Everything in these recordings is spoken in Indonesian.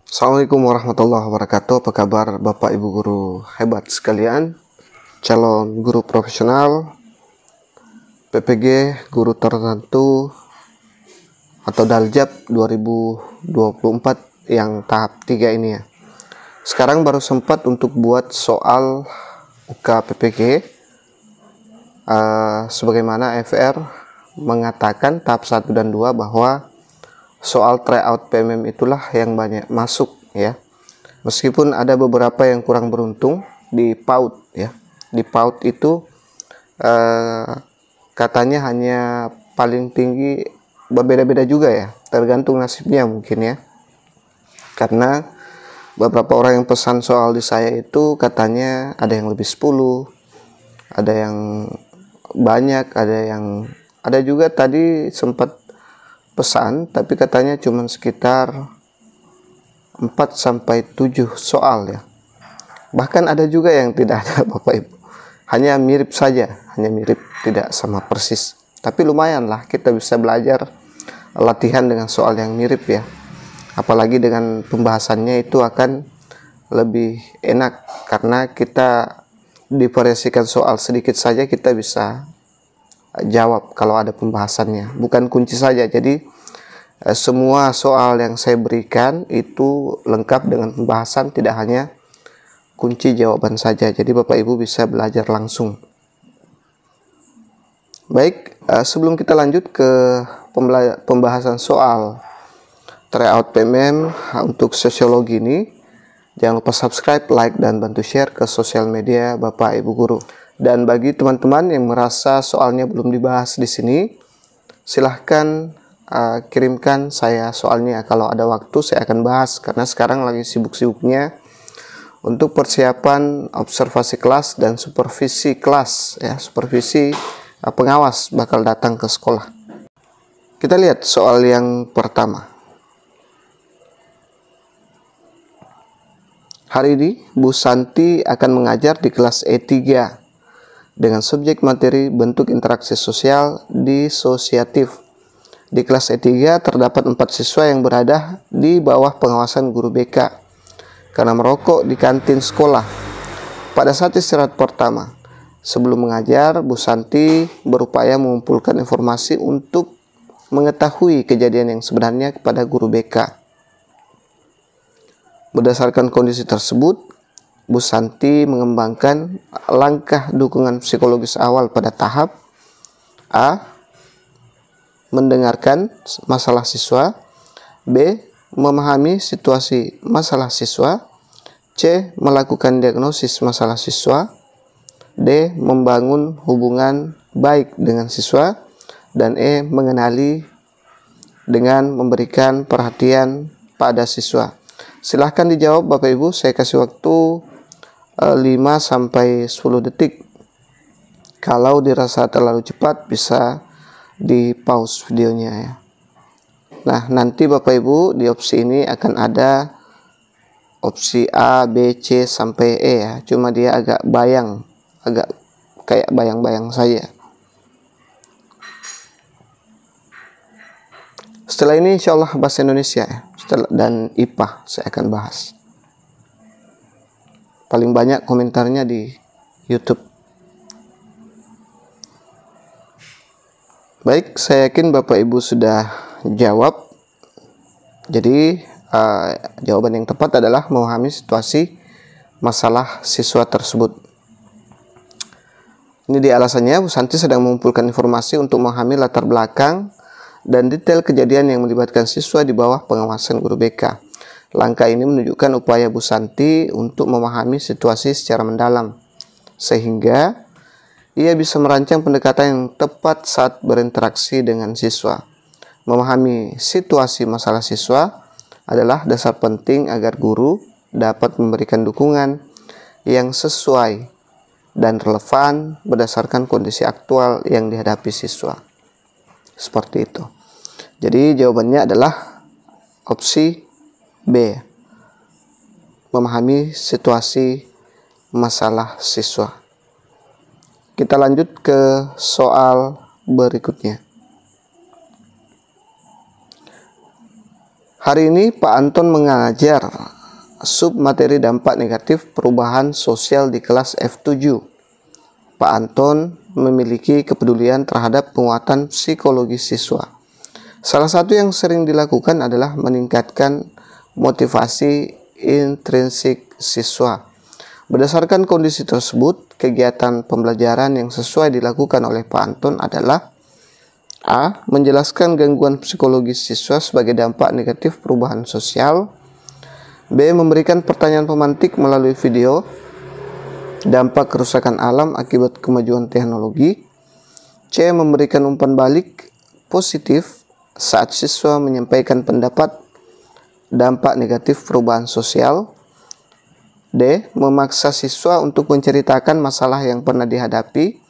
Assalamualaikum warahmatullahi wabarakatuh. Apa kabar Bapak Ibu guru hebat sekalian, calon guru profesional, PPG, guru tertentu, atau Daljab 2024 yang tahap 3 ini ya. Sekarang baru sempat untuk buat soal UK PPG, sebagaimana FR mengatakan tahap 1 dan 2 bahwa soal tryout PMM itulah yang banyak masuk ya. Meskipun ada beberapa yang kurang beruntung di PAUD ya. Di PAUD itu katanya hanya paling tinggi, berbeda-beda juga ya, tergantung nasibnya mungkin ya. Karena beberapa orang yang pesan soal di saya itu katanya ada yang lebih 10, ada yang banyak, ada juga tadi sempat pesan tapi katanya cuma sekitar 4-7 soal ya. Bahkan ada juga yang tidak ada Bapak Ibu, hanya mirip saja, hanya mirip, tidak sama persis. Tapi lumayan lah, kita bisa belajar latihan dengan soal yang mirip ya. Apalagi dengan pembahasannya itu akan lebih enak, karena kita divariasikan soal sedikit saja kita bisa jawab kalau ada pembahasannya, bukan kunci saja. Jadi semua soal yang saya berikan itu lengkap dengan pembahasan, tidak hanya kunci jawaban saja. Jadi Bapak Ibu bisa belajar langsung. Baik, sebelum kita lanjut ke pembahasan soal tryout PMM untuk sosiologi ini, jangan lupa subscribe, like, dan bantu share ke sosial media Bapak Ibu guru. Dan bagi teman-teman yang merasa soalnya belum dibahas di sini, silahkan kirimkan saya soalnya. Kalau ada waktu saya akan bahas, karena sekarang lagi sibuk-sibuknya untuk persiapan observasi kelas dan supervisi kelas ya, supervisi pengawas bakal datang ke sekolah. Kita lihat soal yang pertama. Hari ini Bu Santi akan mengajar di kelas E3 dengan subjek materi bentuk interaksi sosial disosiatif. Di kelas E3 terdapat 4 siswa yang berada di bawah pengawasan guru BK karena merokok di kantin sekolah. Pada saat istirahat pertama, sebelum mengajar, Bu Santi berupaya mengumpulkan informasi untuk mengetahui kejadian yang sebenarnya kepada guru BK. Berdasarkan kondisi tersebut, Bu Santi mengembangkan langkah dukungan psikologis awal pada tahap A. Mendengarkan masalah siswa, B. Memahami situasi masalah siswa, C. Melakukan diagnosis masalah siswa, D. Membangun hubungan baik dengan siswa, dan E. Mengenali dengan memberikan perhatian pada siswa. Silahkan dijawab Bapak Ibu, saya kasih waktu 5-10 detik. Kalau dirasa terlalu cepat bisa di pause videonya ya. Nah, nanti Bapak Ibu di opsi ini akan ada opsi A, B, C sampai E ya. Cuma dia agak bayang, agak kayak bayang-bayang saja. Setelah ini insya Allah bahasa Indonesia ya. Dan IPA saya akan bahas. Paling banyak komentarnya di YouTube. Baik, saya yakin Bapak Ibu sudah jawab. Jadi jawaban yang tepat adalah memahami situasi masalah siswa tersebut. Ini dia alasannya, Bu Santi sedang mengumpulkan informasi untuk memahami latar belakang dan detail kejadian yang melibatkan siswa di bawah pengawasan guru BK. Langkah ini menunjukkan upaya Bu Santi untuk memahami situasi secara mendalam, sehingga ia bisa merancang pendekatan yang tepat saat berinteraksi dengan siswa. Memahami situasi masalah siswa adalah dasar penting agar guru dapat memberikan dukungan yang sesuai dan relevan berdasarkan kondisi aktual yang dihadapi siswa. Seperti itu. Jadi jawabannya adalah opsi B. Memahami situasi masalah siswa. Kita lanjut ke soal berikutnya. Hari ini Pak Anton mengajar sub materi dampak negatif perubahan sosial di kelas F7. Pak Anton memiliki kepedulian terhadap penguatan psikologi siswa. Salah satu yang sering dilakukan adalah meningkatkan motivasi intrinsik siswa. Berdasarkan kondisi tersebut, kegiatan pembelajaran yang sesuai dilakukan oleh Pak Anton adalah A. Menjelaskan gangguan psikologis siswa sebagai dampak negatif perubahan sosial. B. Memberikan pertanyaan pemantik melalui video dampak kerusakan alam akibat kemajuan teknologi. C. Memberikan umpan balik positif saat siswa menyampaikan pendapat dampak negatif perubahan sosial. D. Memaksa siswa untuk menceritakan masalah yang pernah dihadapi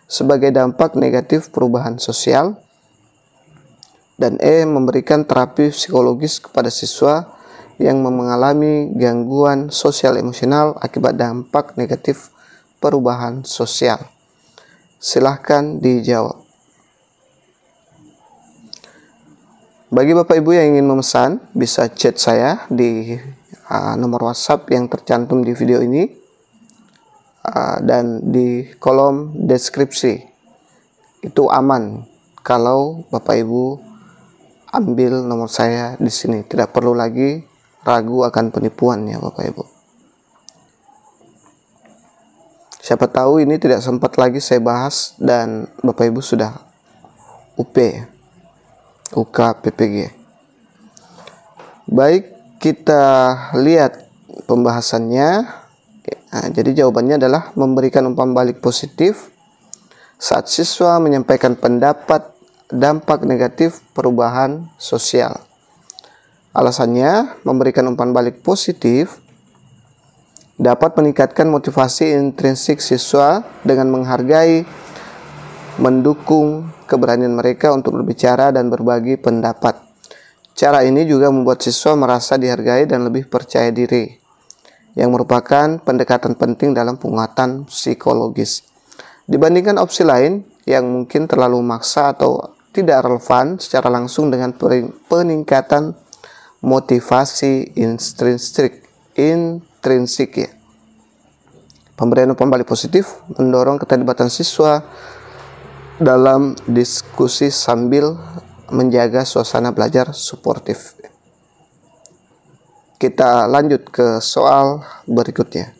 sebagai dampak negatif perubahan sosial. Dan E. Memberikan terapi psikologis kepada siswa yang mengalami gangguan sosial emosional akibat dampak negatif perubahan sosial. Silahkan dijawab. Bagi Bapak Ibu yang ingin memesan, bisa chat saya di nomor WhatsApp yang tercantum di video ini dan di kolom deskripsi. Itu aman kalau Bapak Ibu ambil nomor saya di sini. Tidak perlu lagi ragu akan penipuannya Bapak Ibu. Siapa tahu ini tidak sempat lagi saya bahas dan Bapak Ibu sudah UP, UK, PPG. Baik, kita lihat pembahasannya. Jadi jawabannya adalah memberikan umpan balik positif saat siswa menyampaikan pendapat dampak negatif perubahan sosial. Alasannya, memberikan umpan balik positif dapat meningkatkan motivasi intrinsik siswa dengan menghargai, mendukung keberanian mereka untuk berbicara dan berbagi pendapat. Cara ini juga membuat siswa merasa dihargai dan lebih percaya diri, yang merupakan pendekatan penting dalam penguatan psikologis. Dibandingkan opsi lain yang mungkin terlalu memaksa atau tidak relevan secara langsung dengan peningkatan motivasi intrinsik ya. Pemberian umpan balik positif mendorong keterlibatan siswa dalam diskusi sambil menjaga suasana belajar suportif. Kita lanjut ke soal berikutnya.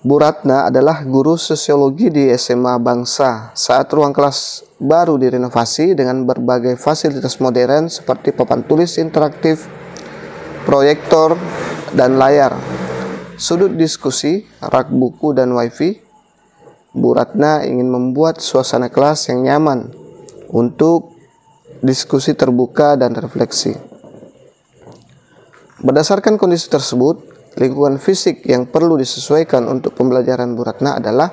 Bu Ratna adalah guru sosiologi di SMA Bangsa saat ruang kelas baru direnovasi dengan berbagai fasilitas modern seperti papan tulis interaktif, proyektor, dan layar, sudut diskusi, rak buku, dan wifi. Bu Ratna ingin membuat suasana kelas yang nyaman untuk diskusi terbuka dan refleksi. Berdasarkan kondisi tersebut, lingkungan fisik yang perlu disesuaikan untuk pembelajaran Bu Ratna adalah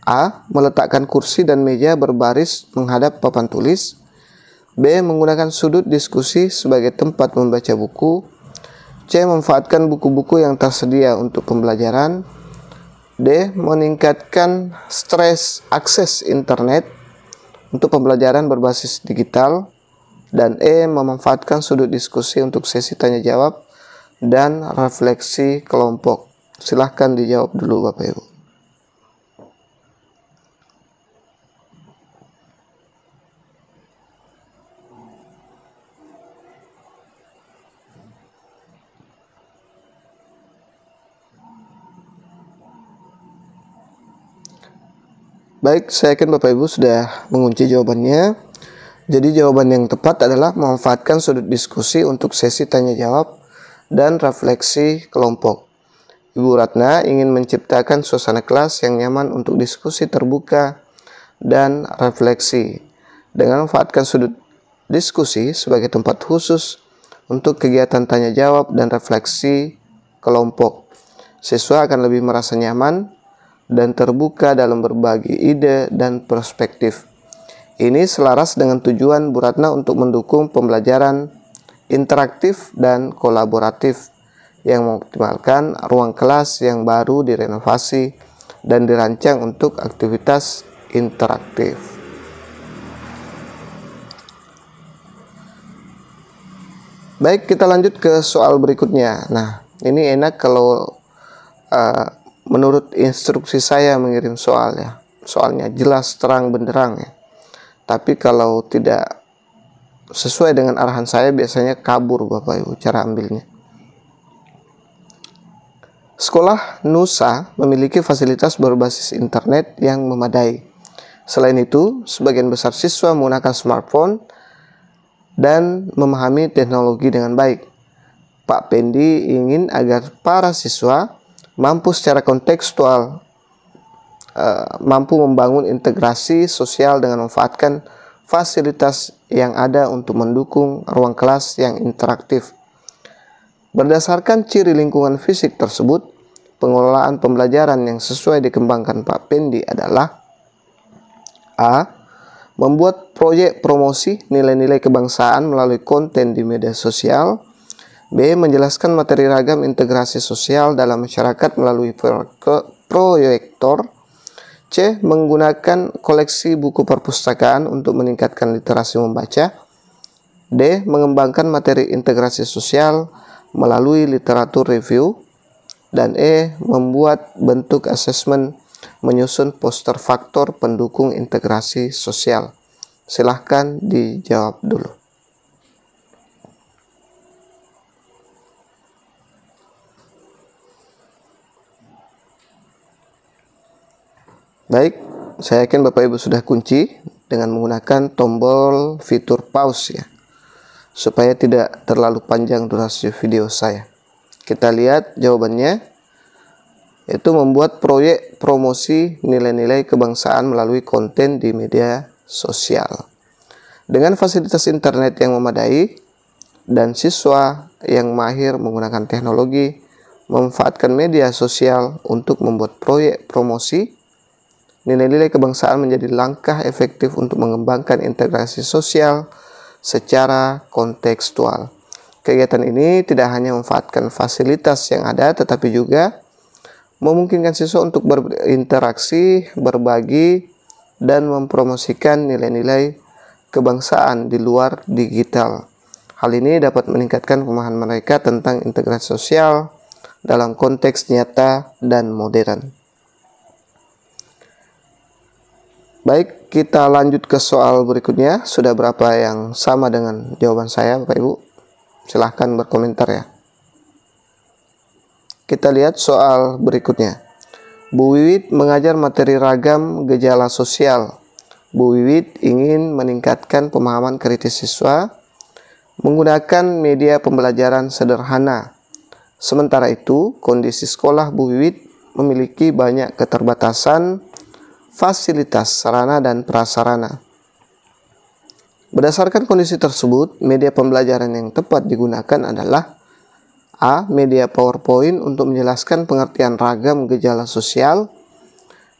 A. Meletakkan kursi dan meja berbaris menghadap papan tulis. B. Menggunakan sudut diskusi sebagai tempat membaca buku. C. Memanfaatkan buku-buku yang tersedia untuk pembelajaran. D. Meningkatkan akses internet untuk pembelajaran berbasis digital. Dan E. Memanfaatkan sudut diskusi untuk sesi tanya jawab dan refleksi kelompok. Silahkan dijawab dulu Bapak Ibu. Baik, saya yakin Bapak Ibu sudah mengunci jawabannya. Jadi jawaban yang tepat adalah memanfaatkan sudut diskusi untuk sesi tanya jawab dan refleksi kelompok. Ibu Ratna ingin menciptakan suasana kelas yang nyaman untuk diskusi terbuka dan refleksi dengan memanfaatkan sudut diskusi sebagai tempat khusus untuk kegiatan tanya jawab dan refleksi kelompok. Siswa akan lebih merasa nyaman dan terbuka dalam berbagi ide dan perspektif. Ini selaras dengan tujuan Bu Ratna untuk mendukung pembelajaran interaktif dan kolaboratif yang mengoptimalkan ruang kelas yang baru direnovasi dan dirancang untuk aktivitas interaktif. Baik, kita lanjut ke soal berikutnya. Nah, ini enak kalau menurut instruksi saya mengirim soal ya. Soalnya jelas, terang, benderang ya. Tapi kalau tidak sesuai dengan arahan saya, biasanya kabur Bapak Ibu cara ambilnya. Sekolah Nusa memiliki fasilitas berbasis internet yang memadai. Selain itu, sebagian besar siswa menggunakan smartphone dan memahami teknologi dengan baik. Pak Pendi ingin agar para siswa mampu secara kontekstual, mampu membangun integrasi sosial dengan memanfaatkan fasilitas yang ada untuk mendukung ruang kelas yang interaktif. Berdasarkan ciri lingkungan fisik tersebut, pengelolaan pembelajaran yang sesuai dikembangkan Pak Pendi adalah A. Membuat proyek promosi nilai-nilai kebangsaan melalui konten di media sosial. B. Menjelaskan materi ragam integrasi sosial dalam masyarakat melalui proyektor. C. Menggunakan koleksi buku perpustakaan untuk meningkatkan literasi membaca. D. Mengembangkan materi integrasi sosial melalui literatur review. Dan E. Membuat bentuk asesmen menyusun poster faktor pendukung integrasi sosial. Silahkan dijawab dulu. Baik, saya yakin Bapak Ibu sudah kunci dengan menggunakan tombol fitur pause ya, supaya tidak terlalu panjang durasi video saya. Kita lihat jawabannya, yaitu membuat proyek promosi nilai-nilai kebangsaan melalui konten di media sosial. Dengan fasilitas internet yang memadai dan siswa yang mahir menggunakan teknologi, memanfaatkan media sosial untuk membuat proyek promosi, nilai-nilai kebangsaan menjadi langkah efektif untuk mengembangkan integrasi sosial secara kontekstual. Kegiatan ini tidak hanya memanfaatkan fasilitas yang ada, tetapi juga memungkinkan siswa untuk berinteraksi, berbagi, dan mempromosikan nilai-nilai kebangsaan di luar digital. Hal ini dapat meningkatkan pemahaman mereka tentang integrasi sosial dalam konteks nyata dan modern. Baik, kita lanjut ke soal berikutnya. Sudah berapa yang sama dengan jawaban saya, Bapak Ibu? Silahkan berkomentar ya. Kita lihat soal berikutnya. Bu Wiwit mengajar materi ragam gejala sosial. Bu Wiwit ingin meningkatkan pemahaman kritis siswa menggunakan media pembelajaran sederhana. Sementara itu, kondisi sekolah Bu Wiwit memiliki banyak keterbatasan fasilitas sarana dan prasarana. Berdasarkan kondisi tersebut, media pembelajaran yang tepat digunakan adalah A. Media PowerPoint untuk menjelaskan pengertian ragam gejala sosial.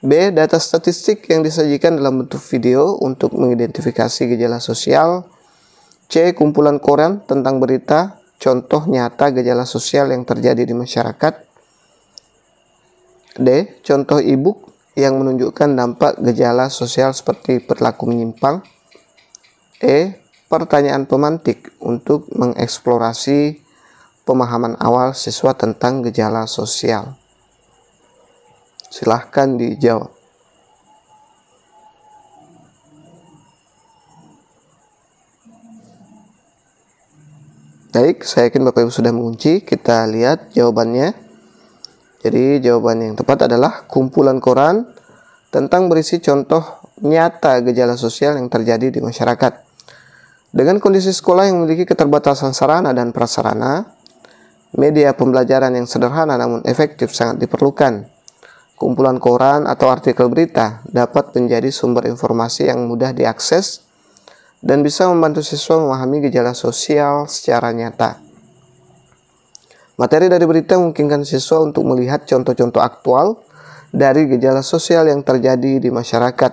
B. Data statistik yang disajikan dalam bentuk video untuk mengidentifikasi gejala sosial. C. Kumpulan koran tentang berita, contoh nyata gejala sosial yang terjadi di masyarakat. D. Contoh e-book yang menunjukkan dampak gejala sosial seperti perilaku menyimpang. E. Pertanyaan pemantik untuk mengeksplorasi pemahaman awal siswa tentang gejala sosial. Silahkan dijawab. Baik, saya yakin Bapak Ibu sudah mengunci. Kita lihat jawabannya. Jadi jawaban yang tepat adalah kumpulan koran tentang berisi contoh nyata gejala sosial yang terjadi di masyarakat. Dengan kondisi sekolah yang memiliki keterbatasan sarana dan prasarana, media pembelajaran yang sederhana namun efektif sangat diperlukan. Kumpulan koran atau artikel berita dapat menjadi sumber informasi yang mudah diakses dan bisa membantu siswa memahami gejala sosial secara nyata. Materi dari berita memungkinkan siswa untuk melihat contoh-contoh aktual dari gejala sosial yang terjadi di masyarakat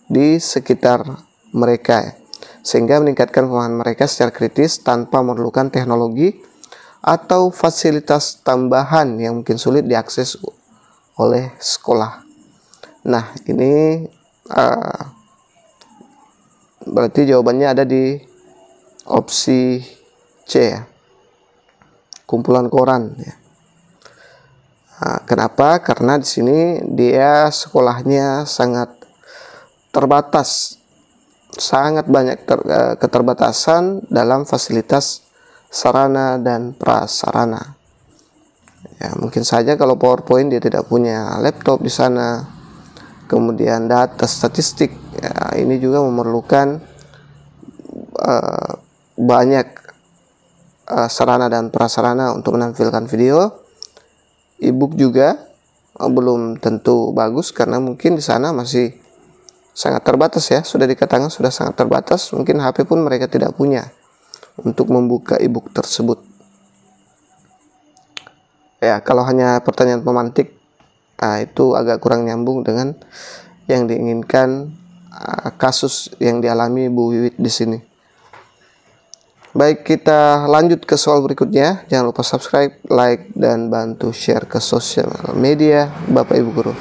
di sekitar mereka, sehingga meningkatkan pemahaman mereka secara kritis tanpa memerlukan teknologi atau fasilitas tambahan yang mungkin sulit diakses oleh sekolah. Nah, ini berarti jawabannya ada di opsi C ya, kumpulan koran ya. Nah, kenapa? Karena di sini dia sekolahnya sangat terbatas, sangat banyak keterbatasan dalam fasilitas sarana dan prasarana. Ya, mungkin saja kalau PowerPoint dia tidak punya laptop di sana. Kemudian data statistik, ya, ini juga memerlukan banyak sarana dan prasarana untuk menampilkan video. E-book juga belum tentu bagus karena mungkin di sana masih sangat terbatas ya, sudah dikatakan sudah sangat terbatas. Mungkin HP pun mereka tidak punya untuk membuka e-book tersebut. Ya, kalau hanya pertanyaan pemantik, itu agak kurang nyambung dengan yang diinginkan kasus yang dialami Bu Wiwit di sini. Baik, kita lanjut ke soal berikutnya. Jangan lupa subscribe, like, dan bantu share ke sosial media Bapak Ibu Guru.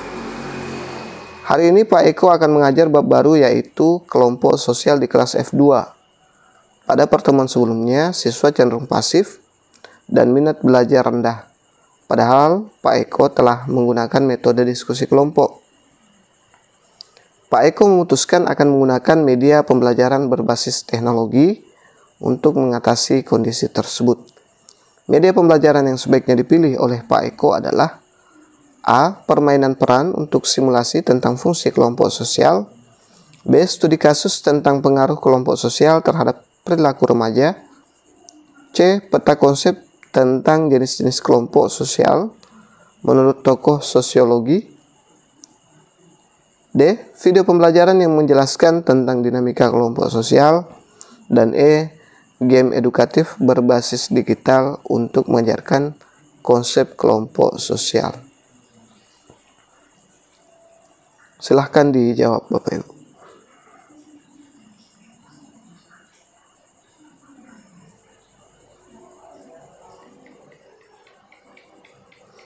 Hari ini Pak Eko akan mengajar bab baru, yaitu kelompok sosial di kelas F2. Pada pertemuan sebelumnya, siswa cenderung pasif dan minat belajar rendah. Padahal Pak Eko telah menggunakan metode diskusi kelompok. Pak Eko memutuskan akan menggunakan media pembelajaran berbasis teknologi untuk mengatasi kondisi tersebut. Media pembelajaran yang sebaiknya dipilih oleh Pak Eko adalah A. Permainan peran untuk simulasi tentang fungsi kelompok sosial. B. Studi kasus tentang pengaruh kelompok sosial terhadap perilaku remaja. C. Peta konsep tentang jenis-jenis kelompok sosial menurut tokoh sosiologi. D. Video pembelajaran yang menjelaskan tentang dinamika kelompok sosial. Dan E. Game edukatif berbasis digital untuk mengajarkan konsep kelompok sosial. Silahkan dijawab Bapak Ibu.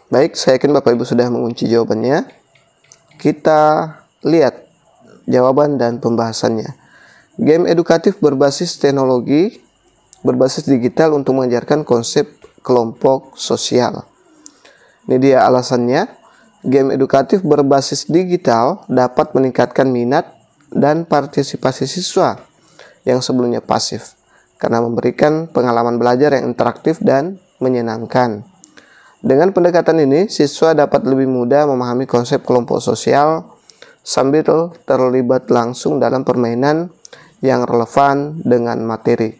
Baik, saya yakin Bapak Ibu sudah mengunci jawabannya. Kita lihat jawaban dan pembahasannya. Game edukatif berbasis teknologi, berbasis digital untuk mengajarkan konsep kelompok sosial. Ini dia alasannya. Game edukatif berbasis digital dapat meningkatkan minat dan partisipasi siswa yang sebelumnya pasif, karena memberikan pengalaman belajar yang interaktif dan menyenangkan. Dengan pendekatan ini, siswa dapat lebih mudah memahami konsep kelompok sosial sambil terlibat langsung dalam permainan yang relevan dengan materi.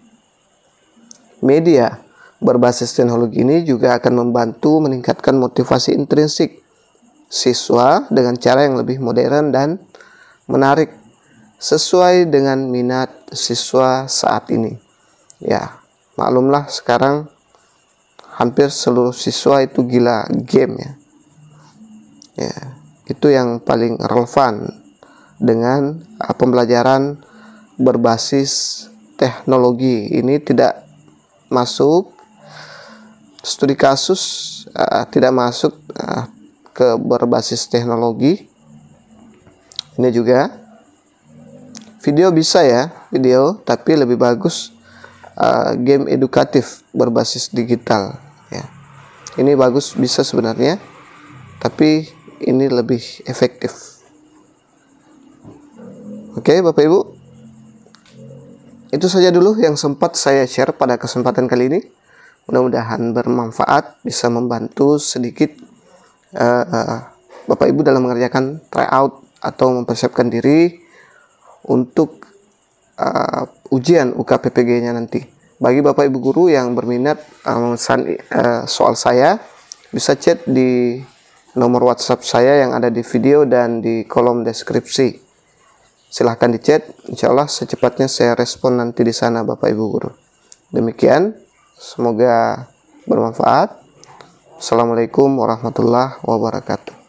Media berbasis teknologi ini juga akan membantu meningkatkan motivasi intrinsik siswa dengan cara yang lebih modern dan menarik sesuai dengan minat siswa saat ini. Ya, maklumlah sekarang hampir seluruh siswa itu gila game ya. Ya, itu yang paling relevan dengan pembelajaran berbasis teknologi. Ini tidak masuk studi kasus, tidak masuk ke berbasis teknologi. Ini juga video bisa ya, video, tapi lebih bagus game edukatif berbasis digital ya. Ini bagus bisa sebenarnya, tapi ini lebih efektif. Oke Bapak Ibu, itu saja dulu yang sempat saya share pada kesempatan kali ini. Mudah-mudahan bermanfaat, bisa membantu sedikit Bapak Ibu dalam mengerjakan tryout atau mempersiapkan diri untuk ujian UKPPG-nya nanti. Bagi Bapak Ibu guru yang berminat memesan soal saya, bisa chat di nomor WhatsApp saya yang ada di video dan di kolom deskripsi. Silahkan di chat, insya Allah secepatnya saya respon nanti di sana Bapak Ibu guru. Demikian, semoga bermanfaat. Assalamualaikum warahmatullahi wabarakatuh.